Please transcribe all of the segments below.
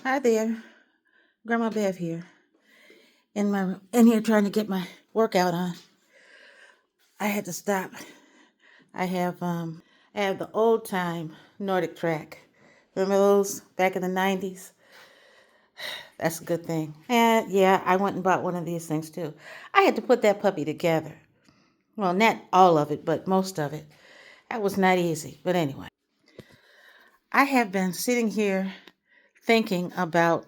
Hi there, Grandma Bev here. In here trying to get my workout on. I had to stop. I have I have the old time Nordic track. Remember those back in the 90s? That's a good thing. And yeah, I went and bought one of these things too. I had to put that puppy together. Well, not all of it, but most of it. That was not easy. But anyway, I have been sitting here thinking about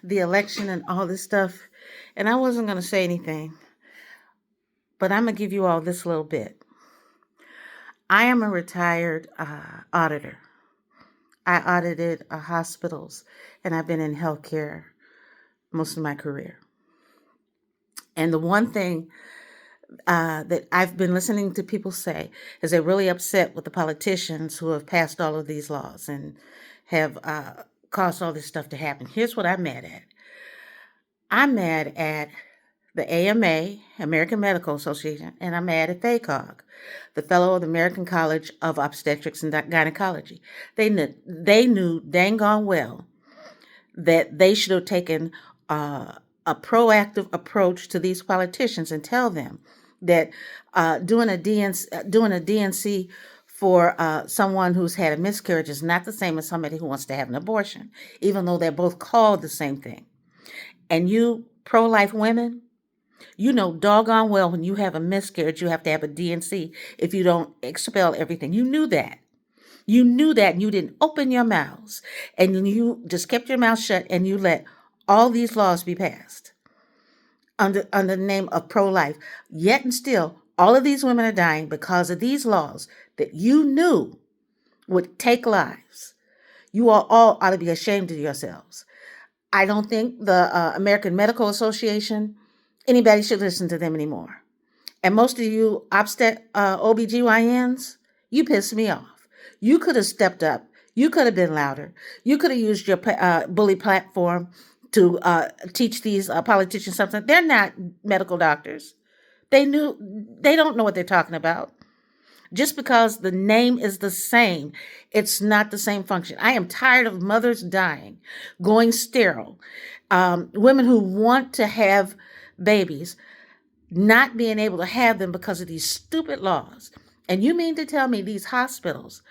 the election and all this stuff, and I wasn't going to say anything. But I'm going to give you all this little bit. I am a retired auditor. I audited hospitals, and I've been in healthcare most of my career. And the one thing that I've been listening to people say is they're really upset with the politicians who have passed all of these laws and have caused all this stuff to happen. Here's what I'm mad at. I'm mad at the AMA, American Medical Association, and I'm mad at FACOG, the Fellow of the American College of Obstetrics and Gynecology. They knew dang gone well that they should have taken a proactive approach to these politicians and tell them that doing a DNC for someone who's had a miscarriage is not the same as somebody who wants to have an abortion, even though they're both called the same thing. And you pro-life women, you know doggone well when you have a miscarriage, you have to have a DNC if you don't expel everything. You knew that. You knew that, and you didn't open your mouths. And you just kept your mouth shut, and you let all these laws be passed under the name of pro-life. Yet and still, all of these women are dying because of these laws that you knew would take lives. You all ought to be ashamed of yourselves. I don't think the American Medical Association, anybody should listen to them anymore. And most of you OBGYNs, you piss me off. You could have stepped up. You could have been louder. You could have used your bully platform to teach these politicians something. They're not medical doctors. They don't know what they're talking about. Just because the name is the same, it's not the same function. I am tired of mothers dying, going sterile, women who want to have babies not being able to have them because of these stupid laws. And you mean to tell me these hospitals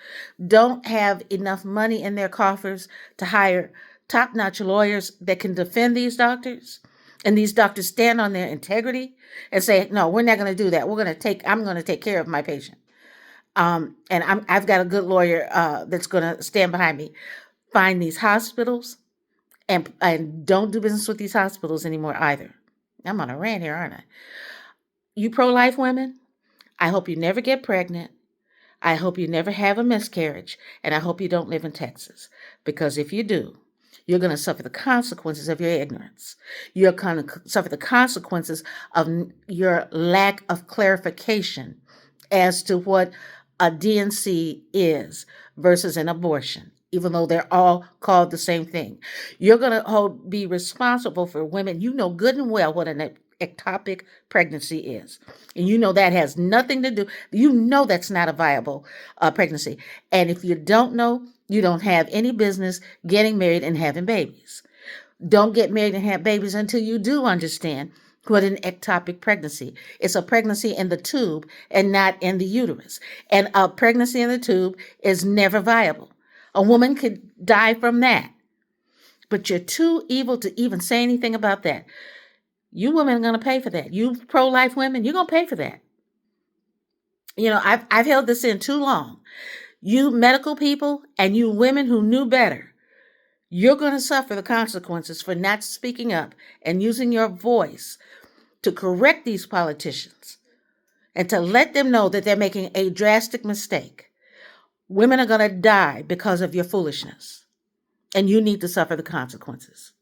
don't have enough money in their coffers to hire top-notch lawyers that can defend these doctors? And these doctors stand on their integrity and say, no, we're not going to do that. I'm going to take care of my patient. And I've got a good lawyer that's going to stand behind me. Find these hospitals and don't do business with these hospitals anymore either. I'm on a rant here, aren't I? You pro-life women, I hope you never get pregnant. I hope you never have a miscarriage. And I hope you don't live in Texas. Because if you do, you're going to suffer the consequences of your ignorance. You're going to suffer the consequences of your lack of clarification as to what a DNC is versus an abortion, even though they're all called the same thing. You're going to be responsible for women. You know good and well what an ectopic pregnancy is. And you know that has nothing to do, you know that's not a viable pregnancy. And if you don't know, you don't have any business getting married and having babies. Don't get married and have babies until you do understand what an ectopic pregnancy. It's a pregnancy in the tube and not in the uterus. And a pregnancy in the tube is never viable. A woman could die from that. But you're too evil to even say anything about that. You women are going to pay for that. You pro-life women, you're going to pay for that. You know, I've held this in too long. You medical people and you women who knew better, you're going to suffer the consequences for not speaking up and using your voice to correct these politicians and to let them know that they're making a drastic mistake. Women are going to die because of your foolishness, and you need to suffer the consequences.